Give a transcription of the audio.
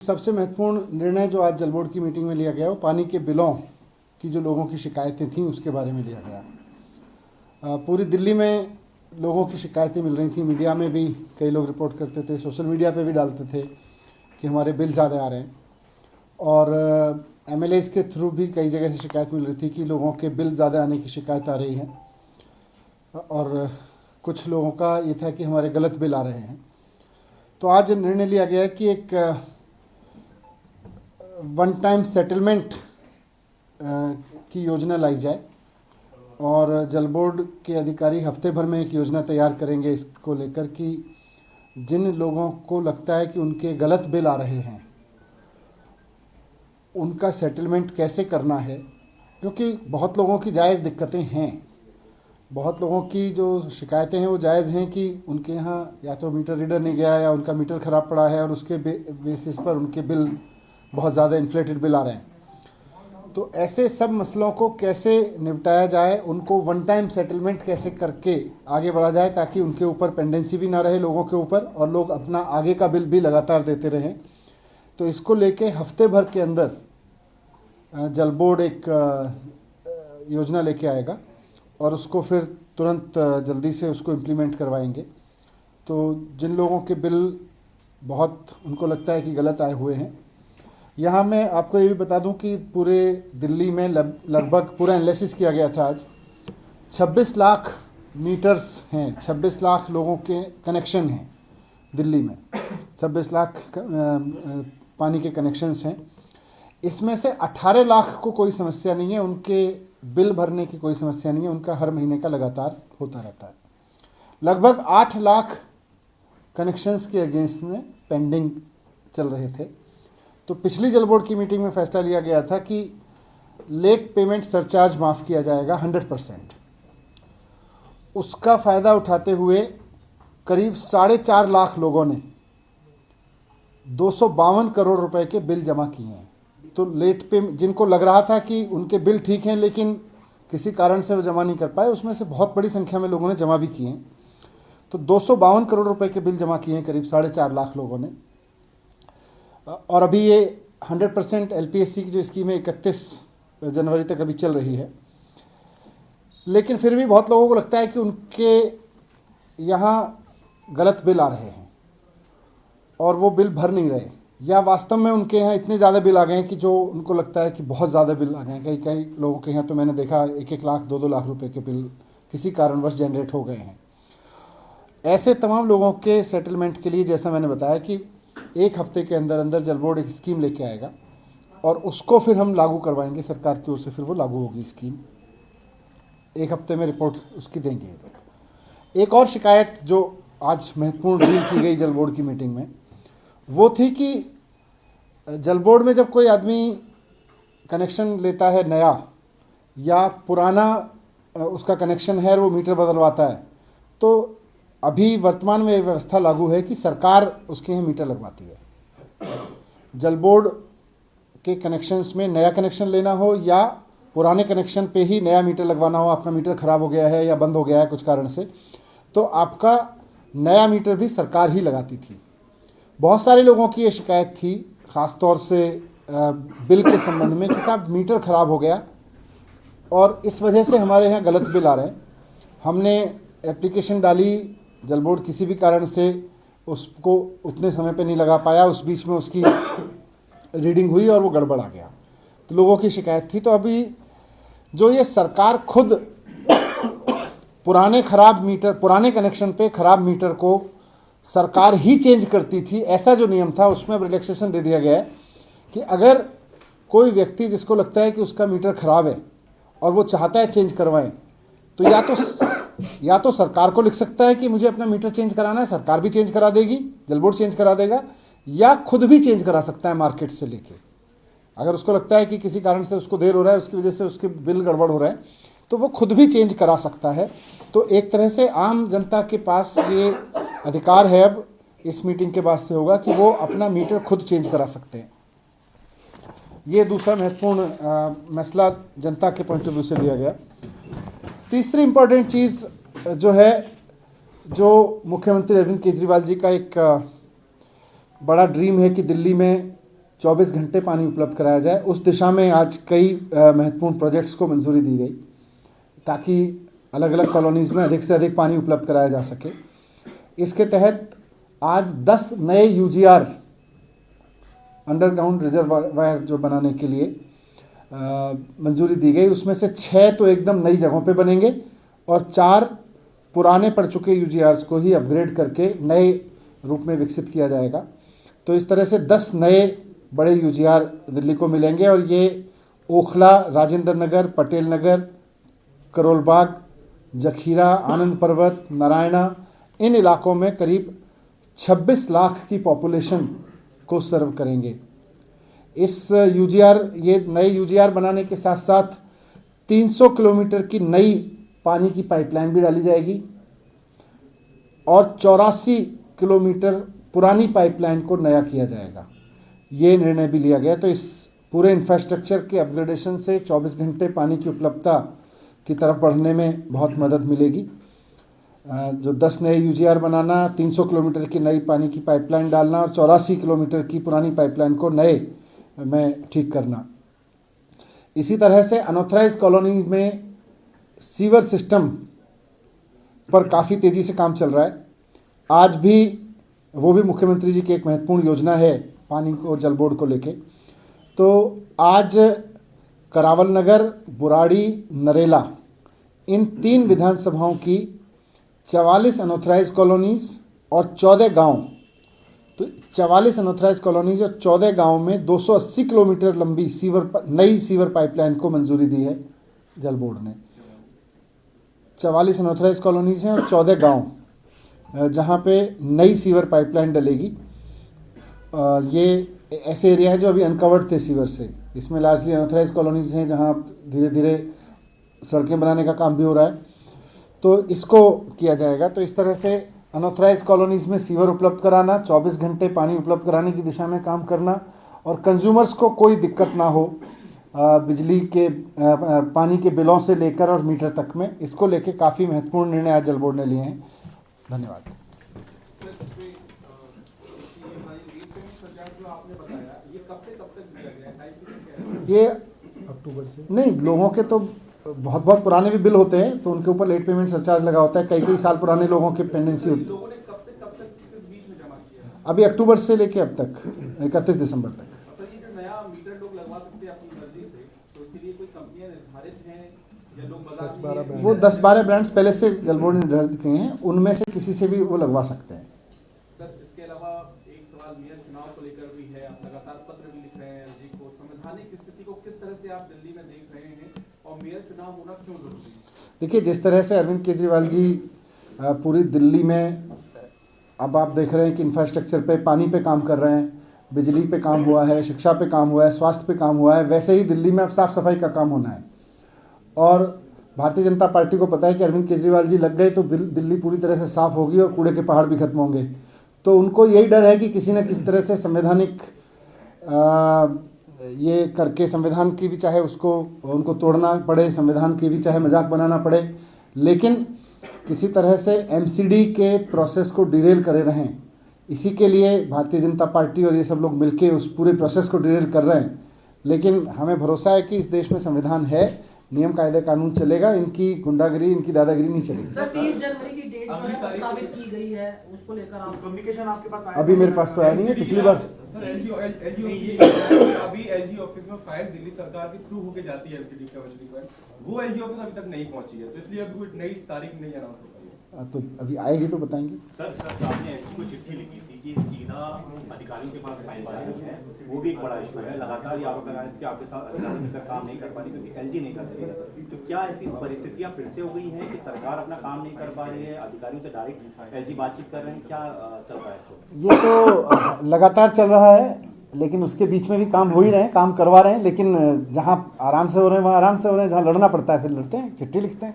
सबसे महत्वपूर्ण निर्णय जो आज जल बोर्ड की मीटिंग में लिया गया वो पानी के बिलों की जो लोगों की शिकायतें थीं उसके बारे में लिया गया। पूरी दिल्ली में लोगों की शिकायतें मिल रही थी, मीडिया में भी कई लोग रिपोर्ट करते थे, सोशल मीडिया पे भी डालते थे कि हमारे बिल ज़्यादा आ रहे हैं और एमएलएज के थ्रू भी कई जगह से शिकायत मिल रही थी कि लोगों के बिल ज़्यादा आने की शिकायत आ रही है और कुछ लोगों का ये था कि हमारे गलत बिल आ रहे हैं। तो आज निर्णय लिया गया है कि एक वन टाइम सेटलमेंट की योजना लाई जाए और जल बोर्ड के अधिकारी हफ्ते भर में एक योजना तैयार करेंगे इसको लेकर कि जिन लोगों को लगता है कि उनके गलत बिल आ रहे हैं उनका सेटलमेंट कैसे करना है, क्योंकि बहुत लोगों की जायज़ दिक्कतें हैं, बहुत लोगों की जो शिकायतें हैं वो जायज़ हैं कि उनके यहाँ या तो मीटर रीडर नहीं गया या उनका मीटर ख़राब पड़ा है और उसके बेसिस पर उनके बिल बहुत ज़्यादा इन्फ्लेटेड बिल आ रहे हैं। तो ऐसे सब मसलों को कैसे निपटाया जाए, उनको वन टाइम सेटलमेंट कैसे करके आगे बढ़ा जाए ताकि उनके ऊपर पेंडेंसी भी ना रहे लोगों के ऊपर और लोग अपना आगे का बिल भी लगातार देते रहें। तो इसको लेके हफ्ते भर के अंदर जल बोर्ड एक योजना लेके आएगा और उसको फिर तुरंत जल्दी से उसको इम्प्लीमेंट करवाएंगे। तो जिन लोगों के बिल बहुत उनको लगता है कि गलत आए हुए हैं, यहाँ मैं आपको ये भी बता दूं कि पूरे दिल्ली में लगभग पूरा एनालिसिस किया गया था। आज 26 लाख मीटर्स हैं, 26 लाख लोगों के कनेक्शन हैं दिल्ली में, 26 लाख पानी के कनेक्शंस हैं। इसमें से 18 लाख को कोई समस्या नहीं है, उनके बिल भरने की कोई समस्या नहीं है, उनका हर महीने का लगातार होता रहता है। लगभग 8 लाख कनेक्शंस के अगेंस्ट में पेंडिंग चल रहे थे। तो पिछली जल बोर्ड की मीटिंग में फैसला लिया गया था कि लेट पेमेंट सरचार्ज माफ़ किया जाएगा 100%। उसका फ़ायदा उठाते हुए करीब 4.5 लाख लोगों ने 252 करोड़ रुपए के बिल जमा किए हैं। तो लेट पेमेंट जिनको लग रहा था कि उनके बिल ठीक हैं लेकिन किसी कारण से वो जमा नहीं कर पाए, उसमें से बहुत बड़ी संख्या में लोगों ने जमा भी किए हैं। तो 252 करोड़ रुपए के बिल जमा किए हैं करीब 4.5 लाख लोगों ने। और अभी ये 100% एलपीएससी की जो स्कीम है 31 जनवरी तक अभी चल रही है, लेकिन फिर भी बहुत लोगों को लगता है कि उनके यहाँ गलत बिल आ रहे हैं और वो बिल भर नहीं रहे, या वास्तव में उनके यहाँ इतने ज़्यादा बिल आ गए हैं कि जो उनको लगता है कि बहुत ज़्यादा बिल आ गए हैं। कई लोगों के यहाँ तो मैंने देखा 1-1 लाख 2-2 लाख रुपए के बिल किसी कारणवश जनरेट हो गए हैं। ऐसे तमाम लोगों के सेटलमेंट के लिए जैसा मैंने बताया कि एक हफ्ते के अंदर अंदर जल बोर्ड एक स्कीम लेके आएगा और उसको फिर हम लागू करवाएंगे सरकार की ओर से, फिर वो लागू होगी स्कीम। एक हफ्ते में रिपोर्ट उसकी देंगे। एक और शिकायत जो आज महत्वपूर्ण डील की गई जल बोर्ड की मीटिंग में वो थी कि जल बोर्ड में जब कोई आदमी कनेक्शन लेता है नया या पुराना उसका कनेक्शन है और वो मीटर बदलवाता है, तो अभी वर्तमान में व्यवस्था लागू है कि सरकार उसके यहाँ मीटर लगवाती है। जल बोर्ड के कनेक्शंस में नया कनेक्शन लेना हो या पुराने कनेक्शन पे ही नया मीटर लगवाना हो, आपका मीटर ख़राब हो गया है या बंद हो गया है कुछ कारण से, तो आपका नया मीटर भी सरकार ही लगाती थी। बहुत सारे लोगों की ये शिकायत थी, ख़ास तौर से बिल के संबंध में, कि साहब मीटर ख़राब हो गया और इस वजह से हमारे यहाँ गलत बिल आ रहे हैं। हमने एप्लीकेशन डाली, जल बोर्ड किसी भी कारण से उसको उतने समय पे नहीं लगा पाया, उस बीच में उसकी रीडिंग हुई और वो गड़बड़ आ गया, तो लोगों की शिकायत थी। तो अभी जो ये सरकार खुद पुराने कनेक्शन पे खराब मीटर को सरकार ही चेंज करती थी, ऐसा जो नियम था उसमें अब रिलैक्सेशन दे दिया गया है कि अगर कोई व्यक्ति जिसको लगता है कि उसका मीटर खराब है और वो चाहता है चेंज करवाएं, तो या तो सरकार को लिख सकता है कि मुझे अपना मीटर चेंज कराना है, सरकार भी चेंज करा देगी, जल बोर्ड चेंज करा देगा, या खुद भी चेंज करा सकता है मार्केट से लेके। अगर उसको लगता है कि किसी कारण से उसको देर हो रहा है, उसकी वजह से उसके बिल गड़बड़ हो रहा है, तो वो खुद भी चेंज करा सकता है। तो एक तरह से आम जनता के पास ये अधिकार है अब इस मीटिंग के बाद से होगा कि वो अपना मीटर खुद चेंज करा सकते हैं। ये दूसरा महत्वपूर्ण मसला जनता के पॉइंट ऑफ व्यू से लिया गया। तीसरी इंपॉर्टेंट चीज़ जो है, जो मुख्यमंत्री अरविंद केजरीवाल जी का एक बड़ा ड्रीम है कि दिल्ली में 24 घंटे पानी उपलब्ध कराया जाए। उस दिशा में आज कई महत्वपूर्ण प्रोजेक्ट्स को मंजूरी दी गई ताकि अलग अलग कॉलोनीज़ में अधिक से अधिक पानी उपलब्ध कराया जा सके। इसके तहत आज 10 नए यूजीआर अंडरग्राउंड रिजर्वायर जो बनाने के लिए मंजूरी दी गई। उसमें से 6 तो एकदम नई जगहों पे बनेंगे और 4 पुराने पड़ चुके यूजीआर्स को ही अपग्रेड करके नए रूप में विकसित किया जाएगा। तो इस तरह से 10 नए बड़े यूजीआर दिल्ली को मिलेंगे और ये ओखला, राजेंद्र नगर, पटेल नगर, करोल बाग, जखीरा, आनंद पर्वत, नारायणा, इन इलाकों में करीब 26 लाख की पॉपुलेशन को सर्व करेंगे। इस ये नए यूजीआर बनाने के साथ साथ 300 किलोमीटर की नई पानी की पाइपलाइन भी डाली जाएगी और 84 किलोमीटर पुरानी पाइपलाइन को नया किया जाएगा। ये निर्णय भी लिया गया। तो इस पूरे इंफ्रास्ट्रक्चर के अपग्रेडेशन से 24 घंटे पानी की उपलब्धता की तरफ बढ़ने में बहुत मदद मिलेगी। जो 10 नए यूजीआर बनाना, 300 किलोमीटर की नई पानी की पाइपलाइन डालना और 84 किलोमीटर की पुरानी पाइपलाइन को नए में ठीक करना। इसी तरह से अनऑथराइज कॉलोनी में सीवर सिस्टम पर काफ़ी तेज़ी से काम चल रहा है। आज भी वो भी मुख्यमंत्री जी की एक महत्वपूर्ण योजना है पानी और जल बोर्ड को लेके। तो आज करावल नगर, बुराड़ी, नरेला, इन 3 विधानसभाओं की 44 अनऑथराइज कॉलोनीज और 14 गांव, तो 44 अनऑथराइज कॉलोनीज और 14 गांव में 280 किलोमीटर लंबी नई सीवर पाइपलाइन को मंजूरी दी है जल बोर्ड ने। 44 अनऑथराइज कॉलोनीज हैं और 14 गांव जहां पे नई सीवर पाइपलाइन डलेगी। ये ऐसे एरिया है जो अभी अनकवर्ड थे सीवर से। इसमें लार्जली अनऑथराइज कॉलोनीज हैं जहां धीरे धीरे सड़कें बनाने का काम भी हो रहा है, तो इसको किया जाएगा। तो इस तरह से अनऑथराइज कॉलोनीज में सीवर उपलब्ध कराना, 24 घंटे पानी उपलब्ध कराने की दिशा में काम करना और कंज्यूमर्स को कोई दिक्कत ना हो बिजली के पानी के बिलों से लेकर और मीटर तक में, इसको लेके काफ़ी महत्वपूर्ण निर्णय आज जल बोर्ड ने लिए हैं। धन्यवाद। ये अक्टूबर से नहीं, लोगों के तो बहुत बहुत पुराने भी बिल होते हैं तो उनके ऊपर लेट पेमेंट सरचार्ज लगा होता है। कई साल पुराने लोगों के पेंडेंसी होती है। अभी अक्टूबर से लेके अब तक 31 दिसंबर तक। वो 10-12 ब्रांड्स पहले से जल बोर्ड ने निर्धारित किए हैं, उनमें से किसी से भी वो लगवा सकते हैं। सर, इसके अलावा एक सवाल मेयर चुनाव को लेकर भी है। आप लगातार पत्र भी लिख रहे हैं एलजी को। संवैधानिक स्थिति को किस तरह से आप दिल्ली में देख रहे हैं और मेयर चुनाव होना क्यों जरूरी है? देखिए, जिस तरह से अरविंद केजरीवाल जी पूरी दिल्ली में अब आप देख रहे हैं कि इंफ्रास्ट्रक्चर पे, पानी पे काम कर रहे हैं, बिजली पे काम हुआ है, शिक्षा पे काम हुआ है, स्वास्थ्य पे काम हुआ है, वैसे ही दिल्ली में अब साफ सफाई का काम होना है। और भारतीय जनता पार्टी को पता है कि अरविंद केजरीवाल जी लग गए तो दिल्ली पूरी तरह से साफ होगी और कूड़े के पहाड़ भी खत्म होंगे। तो उनको यही डर है कि किसी न किसी तरह से संवैधानिक ये करके संविधान की भी चाहे उसको उनको तोड़ना पड़े, संविधान की भी चाहे मजाक बनाना पड़े, लेकिन किसी तरह से एमसीडी के प्रोसेस को डिरेल करे रहें। इसी के लिए भारतीय जनता पार्टी और ये सब लोग मिलके उस पूरे प्रोसेस को डिरेल कर रहे हैं। लेकिन हमें भरोसा है कि इस देश में संविधान है, नियम कायदे कानून चलेगा, इनकी गुंडागिरी, इनकी दादागिरी नहीं चलेगी। सर, 30 जनवरी की डेट प्रस्तावित की गई है, उसको लेकर आप कम्युनिकेशन आपके पास आया? अभी मेरे पास तो आया नहीं है। पिछली बार अभी एलजी ऑफिस में फाइल दिल्ली सरकार के थ्रू होके जाती है एमसीडी का, वो एलजी ऑफिस अभी तक नहीं पहुंची है, तो इसलिए अभी कोई नई तारीख नहीं अनाउंस हो पाई है। तो अभी आएगी तो बताएंगे। सर आपने एलजी को चिट्ठी लिखी थी कि सीधा अधिकारियों के पास फाइल जा रही है, वो भी एक बड़ा इशू है। लगातार ये आरोप लगा रहे थे कि आपके साथ अधिकारी मिलकर काम नहीं कर पा रही क्योंकि एलजी नहीं कर रही है। तो क्या ऐसी परिस्थितियां फिर से हो गई हैं कि सरकार अपना काम नहीं कर पा रही है, अधिकारियों से डायरेक्ट एलजी बातचीत कर रहे हैं, क्या चल रहा है? ये तो लगातार चल रहा है, लेकिन उसके बीच में भी काम हो ही रहे हैं, काम करवा रहे हैं। लेकिन जहाँ आराम से हो रहे हैं वहाँ आराम से हो रहे हैं, जहाँ लड़ना पड़ता है फिर लड़ते हैं, चिट्ठी लिखते हैं।